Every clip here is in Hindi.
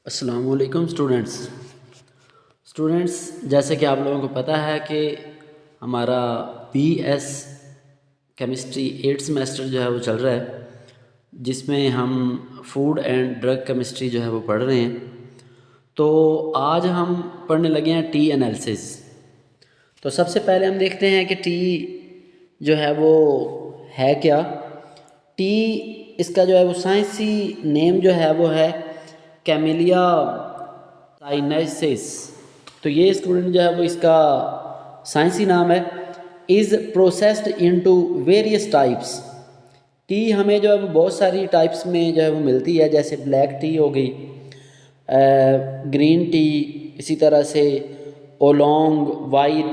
अस्सलामुअलैकुम स्टूडेंट्स जैसे कि आप लोगों को पता है कि हमारा BS केमिस्ट्री 8th सेमेस्टर जो है वो चल रहा है, जिसमें हम फूड एंड ड्रग केमिस्ट्री जो है वो पढ़ रहे हैं। तो आज हम पढ़ने लगे हैं टी एनालिसिस। तो सबसे पहले हम देखते हैं कि टी जो है वो है क्या। टी इसका जो है वो साइंसी नेम जो है वो है कैमेलिया साइनेसिस। तो ये स्टूडेंट जो है वो इसका साइंसी नाम है। Is processed into various types. T हमें जो है वो बहुत सारी टाइप्स में जो है वो मिलती है, जैसे ब्लैक टी हो गई, ग्रीन टी, इसी तरह से oolong, white.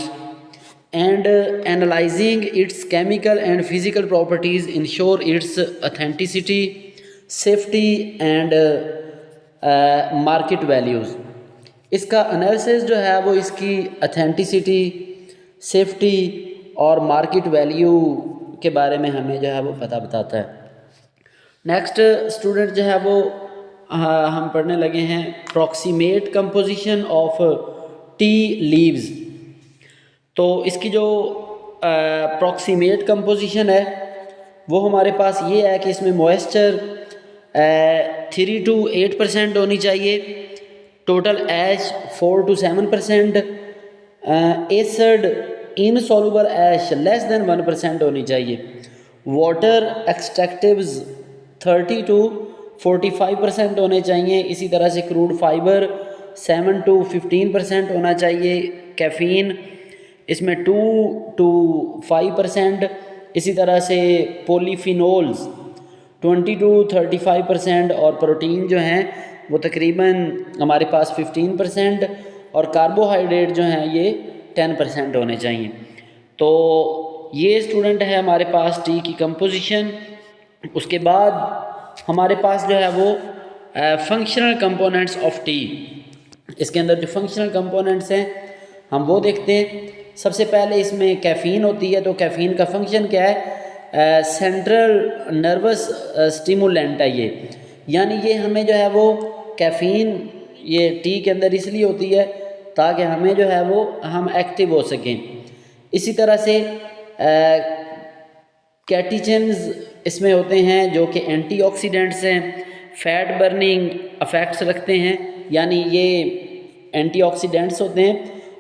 And analysing it's chemical and physical properties ensure it's authenticity, safety and market values. इसका एनालिसिस जो है वो इसकी ऑथेंटिसिटी, सेफ्टी और मार्केट वैल्यू के बारे में हमें जो है वो पता बताता है। नेक्स्ट स्टूडेंट जो है वो हम पढ़ने लगे हैं proximate composition of tea leaves. तो इसकी जो प्रॉक्सीमेट कंपोजिशन है वो हमारे पास ये है कि इसमें मॉइस्चर 3 to 8% होनी चाहिए, total ash 4 to 7%, acid insoluble ash less than 1% होनी चाहिए, वाटर एक्सट्रैक्टिव्स 30 to 45% होने चाहिए। इसी तरह से क्रूड फाइबर 7 to 15% होना चाहिए, कैफ़ीन इसमें 2 to 5%, इसी तरह से पोलीफिनोल्स 20 to 35% और प्रोटीन जो हैं वो तकरीबन हमारे पास 15% और कार्बोहाइड्रेट जो हैं ये 10% होने चाहिए। तो ये स्टूडेंट है हमारे पास टी की कंपोजिशन। उसके बाद हमारे पास जो है वो फंक्शनल कंपोनेंट्स ऑफ टी। इसके अंदर जो फंक्शनल कंपोनेंट्स हैं हम वो देखते हैं। सबसे पहले इसमें कैफ़ीन होती है। तो कैफ़ीन का फंक्शन क्या है? सेंट्रल नर्वस स्टिमुलेंट है ये, यानी ये हमें जो है वो कैफ़ीन ये टी के अंदर इसलिए होती है ताकि हमें जो है वो हम एक्टिव हो सकें। इसी तरह से कैटेचन्स इसमें होते हैं जो कि एंटीऑक्सीडेंट्स हैं, फैट बर्निंग अफेक्ट्स रखते हैं, यानी ये एंटीऑक्सीडेंट्स होते हैं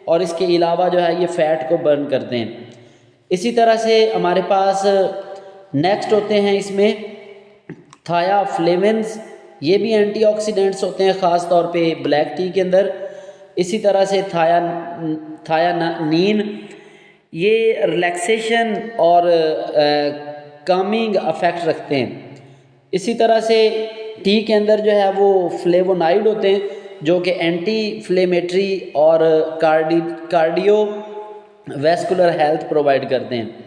और इसके अलावा जो है ये फ़ैट को बर्न करते हैं। इसी तरह से हमारे पास नेक्स्ट होते हैं इसमें थायाफ्लेविन्स, ये भी एंटीऑक्सीडेंट्स होते हैं ख़ास तौर पे ब्लैक टी के अंदर। इसी तरह से थायानीन, ये रिलैक्सेशन और कामिंग अफेक्ट रखते हैं। इसी तरह से टी के अंदर जो है वो फ्लेवोनाइड होते हैं जो कि एंटी फ्लेमेटरी और कार्डियो वैस्कुलर हेल्थ प्रोवाइड करते हैं।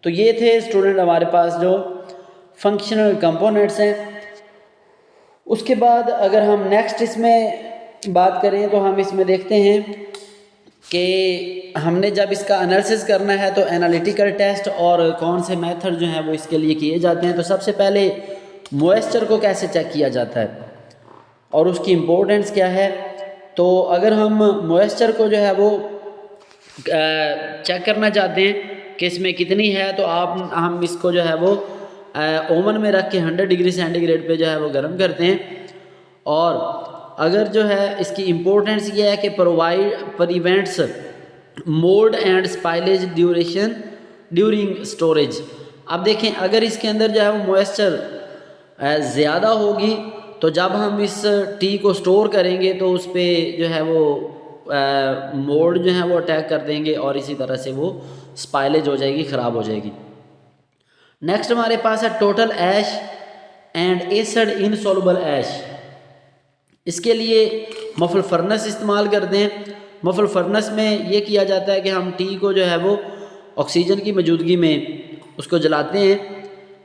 तो ये थे स्टूडेंट हमारे पास जो फंक्शनल कंपोनेंट्स हैं। उसके बाद अगर हम नेक्स्ट इसमें बात करें तो हम इसमें देखते हैं कि हमने जब इसका एनालिसिस करना है तो एनालिटिकल टेस्ट और कौन से मेथड जो हैं वो इसके लिए किए जाते हैं। तो सबसे पहले मॉइस्चर को कैसे चेक किया जाता है और उसकी इम्पोर्टेंस क्या है। तो अगर हम मॉइस्चर को जो है वो चेक करना चाहते हैं कि इसमें कितनी है, तो हम इसको जो है वो ओवन में रख के 100 डिग्री सेंटीग्रेड पे जो है वो गर्म करते हैं। और अगर जो है इसकी इम्पोर्टेंस ये है कि prevents mould and spoilage during storage. अब देखें अगर इसके अंदर जो है वो मॉइस्चर ज़्यादा होगी तो जब हम इस टी को स्टोर करेंगे तो उस पर जो है वो मोल्ड जो है वो अटैक कर देंगे और इसी तरह से वो स्पाइलेज हो जाएगी, ख़राब हो जाएगी। नेक्स्ट हमारे पास है total ash and acid insoluble ash. इसके लिए मफल फर्नेस इस्तेमाल करते हैं। मफल फर्नेस में ये किया जाता है कि हम टी को जो है वो ऑक्सीजन की मौजूदगी में उसको जलाते हैं।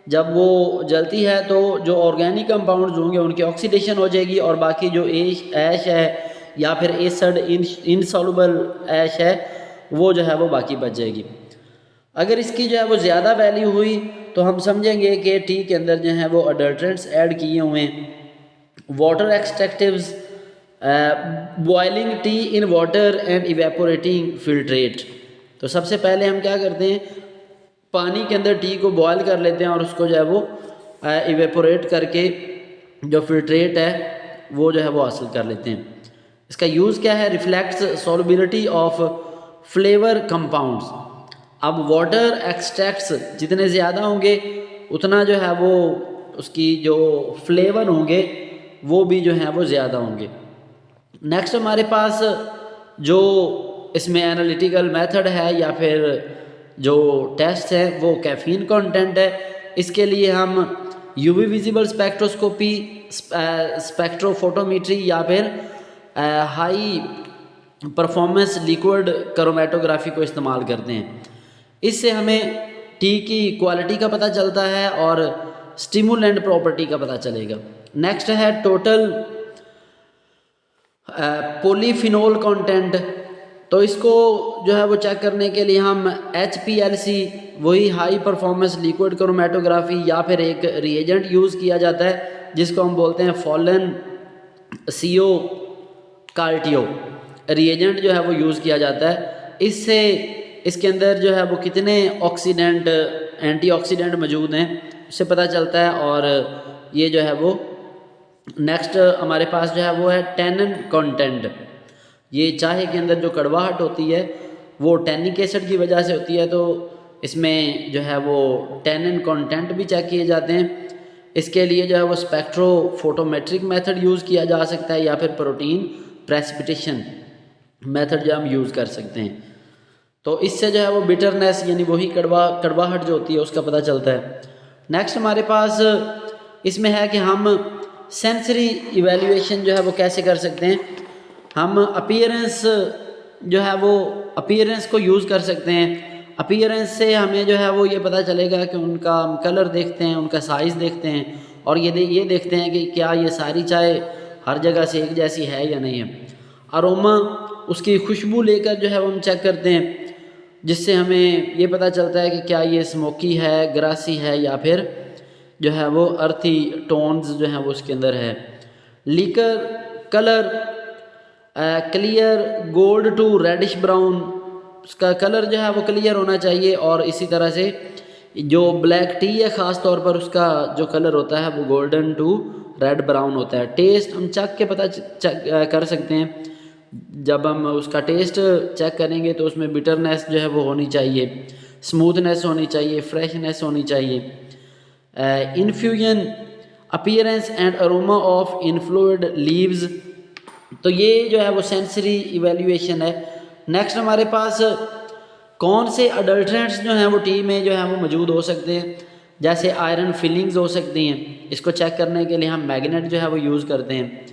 जब वो जलती है तो जो ऑर्गेनिक कंपाउंड्स होंगे उनकी ऑक्सीडेशन हो जाएगी और बाकी जो ऐश है या फिर एसिड इनसॉल्युबल ऐश है वो जो है वो बाकी बच जाएगी। अगर इसकी जो है वो ज़्यादा वैल्यू हुई तो हम समझेंगे कि टी के अंदर जो है वो अडल्ट्रेंट्स ऐड किए हुए हैं। Water extractives boiling tea in water and evaporating filtrate. तो सबसे पहले हम क्या करते हैं, पानी के अंदर टी को बॉयल कर लेते हैं और उसको जो है वो इवेपोरेट करके जो फिल्ट्रेट है वो जो है वो हासिल कर लेते हैं। इसका यूज़ क्या है, reflects solubility of flavour compounds. अब वाटर एक्सट्रैक्ट्स जितने ज़्यादा होंगे उतना जो है वो उसकी जो फ्लेवर होंगे वो भी जो है वो ज़्यादा होंगे। नेक्स्ट हमारे पास जो इसमें एनालिटिकल मेथड है या फिर जो टेस्ट है वो कैफीन कंटेंट है। इसके लिए हम यूवी विजिबल स्पेक्ट्रोस्कोपी, स्पेक्ट्रोफोटोमेट्री या फिर हाई परफॉर्मेंस लिक्विड क्रोमेटोग्राफी को इस्तेमाल करते हैं। इससे हमें टी की क्वालिटी का पता चलता है और स्टिमुलेंट प्रॉपर्टी का पता चलेगा। नेक्स्ट है टोटल पॉलीफिनोल कंटेंट। तो इसको जो है वो चेक करने के लिए हम HPLC, वही हाई परफॉर्मेंस लिक्विड क्रोमेटोग्राफी, या फिर एक रिएजेंट यूज़ किया जाता है जिसको हम बोलते हैं फॉलन CO कार्टियो रिएजेंट जो है वो यूज़ किया जाता है। इससे इसके अंदर जो है वो कितने ऑक्सीडेंट, एंटीऑक्सीडेंट मौजूद हैं उससे पता चलता है। और ये जो है वो नेक्स्ट हमारे पास जो है वो है टैनिन कंटेंट। ये चाय के अंदर जो कड़वाहट होती है वो टैनिक एसिड की वजह से होती है, तो इसमें जो है वो टैनिन कंटेंट भी चेक किए जाते हैं। इसके लिए जो है वो स्पेक्ट्रोफोटोमेट्रिक मेथड यूज़ किया जा सकता है या फिर प्रोटीन प्रेसिपिटेशन मेथड जो हम यूज़ कर सकते हैं। तो इससे जो है वो बिटरनेस यानी वही कड़वाहट जो होती है उसका पता चलता है। नेक्स्ट हमारे पास इसमें है कि हम सेंसरी इवैल्यूएशन जो है वो कैसे कर सकते हैं। हम अपीयरेंस जो है वो अपीयरेंस को यूज़ कर सकते हैं। अपीयरेंस से हमें जो है वो ये पता चलेगा कि उनका हम कलर देखते हैं, उनका साइज़ देखते हैं और ये देखते हैं कि क्या ये सारी चाय हर जगह से एक जैसी है या नहीं है। अरोमा, उसकी खुशबू लेकर जो है वो हम चेक करते हैं, जिससे हमें ये पता चलता है कि क्या ये स्मोकी है, ग्रासी है या फिर जो है वो अर्थी टोन्स जो है वो उसके अंदर है। Liquor colour clear gold to reddish brown, उसका कलर जो है वो क्लियर होना चाहिए। और इसी तरह से जो ब्लैक टी है ख़ास तौर पर उसका जो कलर होता है वो गोल्डन टू रेड ब्राउन होता है। टेस्ट हम चख के पता कर सकते हैं। जब हम उसका टेस्ट चेक करेंगे तो उसमें बिटरनेस जो है वो होनी चाहिए, स्मूथनेस होनी चाहिए, फ्रेशनेस होनी चाहिए। Infusion appearance and aroma of infused leaves. तो ये जो है वो सेंसरी इवैल्यूएशन है। नेक्स्ट हमारे पास कौन से अडल्ट्रेंट्स जो हैं वो टी में जो है वो मौजूद हो सकते हैं, जैसे आयरन फिलिंग्स हो सकती हैं। इसको चेक करने के लिए हम मैग्नेट जो है वो यूज़ करते हैं।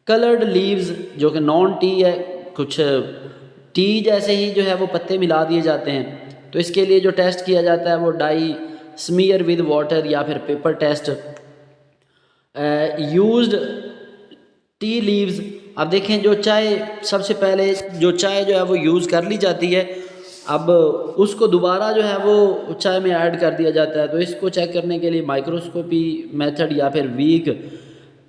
कलर्ड लीव्स जो कि नॉन टी है, कुछ टी जैसे ही जो है वो पत्ते मिला दिए जाते हैं, तो इसके लिए जो टेस्ट किया जाता है वो डाई स्मीयर विद वाटर या फिर paper test. Used tea leaves, अब देखें जो चाय सबसे पहले जो चाय जो है वो यूज़ कर ली जाती है, अब उसको दोबारा जो है वो चाय में ऐड कर दिया जाता है। तो इसको चेक करने के लिए माइक्रोस्कोपी मेथड या फिर वीक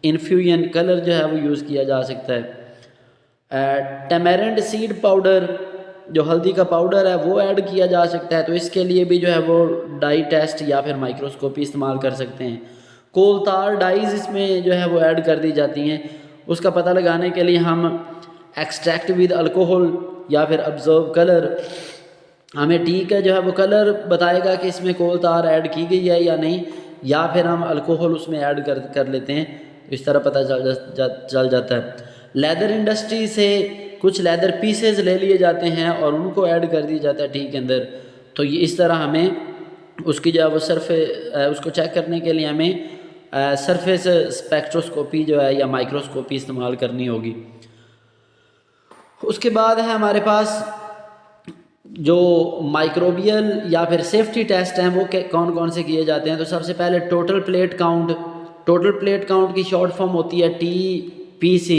इन्फ्यूजन कलर जो है वो यूज़ किया जा सकता है। टैमेरिंड सीड पाउडर, जो हल्दी का पाउडर है वो ऐड किया जा सकता है, तो इसके लिए भी जो है वो डाई टेस्ट या फिर माइक्रोस्कोपी इस्तेमाल कर सकते हैं। कोलतार डाइज इसमें जो है वो ऐड कर दी जाती हैं। उसका पता लगाने के लिए हम एक्सट्रैक्ट विद अल्कोहल या फिर ऑब्जर्व कलर, हमें टी का जो है वो कलर बताएगा कि इसमें कोलतार ऐड की गई है या नहीं, या फिर हम अल्कोहल उसमें ऐड कर लेते हैं, इस तरह पता चल जाता है। लेदर इंडस्ट्री से कुछ लेदर पीसेस ले लिए जाते हैं और उनको ऐड कर दिया जाता है टी के अंदर। तो ये इस तरह हमें उसकी जो है वो उसको चेक करने के लिए हमें सरफेस स्पेक्ट्रोस्कोपी जो है या माइक्रोस्कोपी इस्तेमाल करनी होगी। उसके बाद है हमारे पास जो माइक्रोबियल या फिर सेफ्टी टेस्ट हैं वो कौन कौन से किए जाते हैं। तो सबसे पहले total plate count, total plate count की शॉर्ट फॉर्म होती है TPC।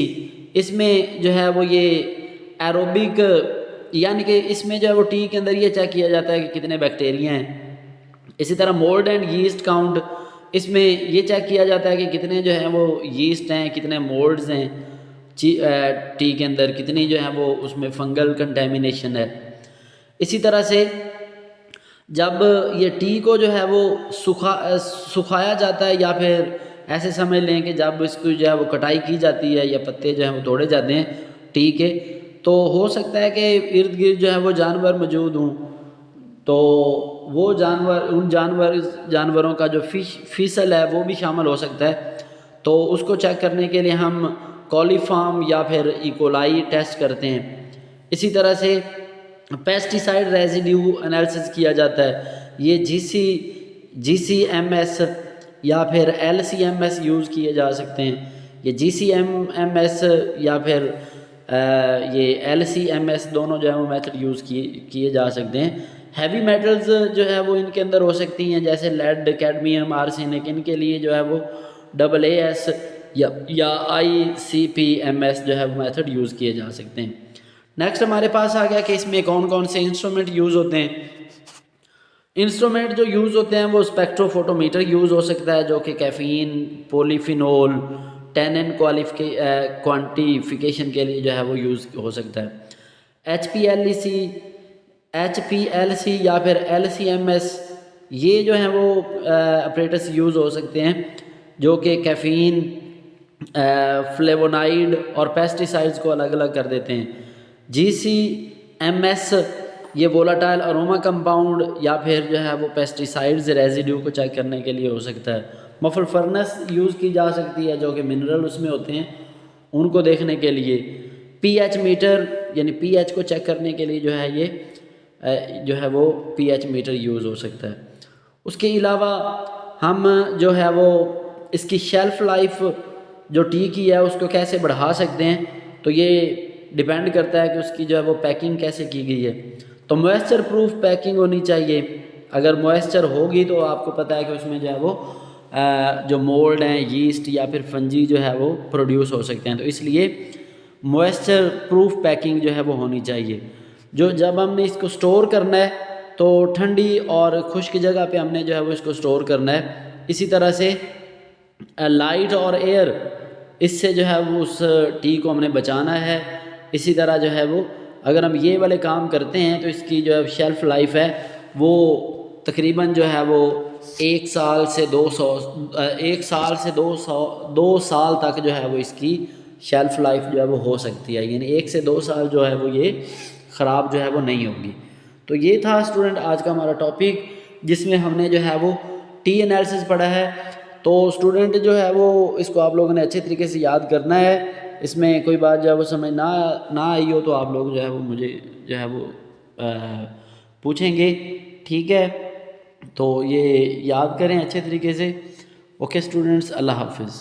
इसमें जो है वो ये एरोबिक, यानी कि इसमें जो है वो टी के अंदर ये चेक किया जाता है कि कितने बैक्टीरिया हैं। इसी तरह मोल्ड एंड यीस्ट काउंट, इसमें ये चेक किया जाता है कि कितने जो है वो यीस्ट हैं, कितने मोल्ड्स हैं। टी के अंदर कितनी जो है वो उसमें फंगल कंटेमिनेशन है। इसी तरह से जब ये टी को जो है वो सुखाया जाता है, या फिर ऐसे समझ लें कि जब इसको जो है वो कटाई की जाती है या पत्ते जो है वो तोड़े जाते हैं टी के, तो हो सकता है कि इर्द गिर्द जो है वो जानवर मौजूद हों, तो वो उन जानवरों का जो फीसल है वो भी शामिल हो सकता है। तो उसको चेक करने के लिए हम कॉलीफॉर्म या फिर इकोलाई टेस्ट करते हैं। इसी तरह से पेस्टिसाइड रेजिड्यू एनालिसिस किया जाता है। ये GCMS या फिर LCMS यूज़ किए जा सकते हैं। ये GCMS या फिर ये LCMS दोनों जो है वो मेथड यूज़ किए जा सकते हैं। हैवी मेटल्स जो है वो इनके अंदर हो सकती हैं, जैसे लेड, कैडमियम, आर्सेनिक, इनके लिए जो है वो AAS या ICP-MS जो है वो मेथड यूज़ किए जा सकते हैं। नेक्स्ट हमारे पास आ गया कि इसमें कौन कौन से इंस्ट्रूमेंट यूज़ होते हैं। इंस्ट्रूमेंट जो यूज़ होते हैं वो स्पेक्ट्रोफोटोमीटर यूज़ हो सकता है, जो कि कैफीन, पॉलीफिनोल, टैनिन क्वांटिफिकेशन के लिए जो है वो यूज़ हो सकता है। HPLC या फिर LCMS, ये जो है वो ऑपरेटर्स यूज़ हो सकते हैं, जो कि कैफीन, फ्लेवोनाइड और पेस्टिसाइड्स को अलग अलग कर देते हैं। GCMS ये वोलाटाइल अरोमा कंपाउंड या फिर जो है वो पेस्टिसाइड्स रेजिड्यू को चेक करने के लिए हो सकता है। मफल फर्नेस यूज़ की जा सकती है, जो कि मिनरल उसमें होते हैं उनको देखने के लिए। pH मीटर यानी pH को चेक करने के लिए जो है ये जो है वो pH मीटर यूज़ हो सकता है। उसके अलावा हम जो है वो इसकी शेल्फ़ लाइफ जो टी की है उसको कैसे बढ़ा सकते हैं, तो ये डिपेंड करता है कि उसकी जो है वो पैकिंग कैसे की गई है। तो मॉइस्चर प्रूफ पैकिंग होनी चाहिए। अगर मॉइस्चर होगी तो आपको पता है कि उसमें जो है वो जो मोल्ड हैं, यीस्ट या फिर फंजी जो है वो प्रोड्यूस हो सकते हैं, तो इसलिए मॉइस्चर प्रूफ पैकिंग जो है वो होनी चाहिए। जो जब हमने इसको स्टोर करना है तो ठंडी और खुश्क जगह पे हमने जो है वो इसको स्टोर करना है। इसी तरह से लाइट और एयर, इससे जो है वो उस टी को हमने बचाना है। इसी तरह जो है वो अगर हम ये वाले काम करते हैं तो इसकी जो है शेल्फ़ लाइफ है वो तकरीबन जो है वो 1 साल से 2 साल तक जो है वो इसकी शेल्फ़ लाइफ जो है वो हो सकती है, यानी 1 से 2 साल जो है वो ये ख़राब जो है वो नहीं होगी। तो ये था स्टूडेंट आज का हमारा टॉपिक, जिसमें हमने जो है वो टी एनालिसिस पढ़ा है। तो स्टूडेंट जो है वो इसको आप लोगों ने अच्छे तरीके से याद करना है। इसमें कोई बात जो है वो समझ ना आई हो तो आप लोग जो है वो मुझे जो है वो पूछेंगे, ठीक है। तो ये याद करें अच्छे तरीके से। ओके स्टूडेंट्स, अल्लाह हाफिज़।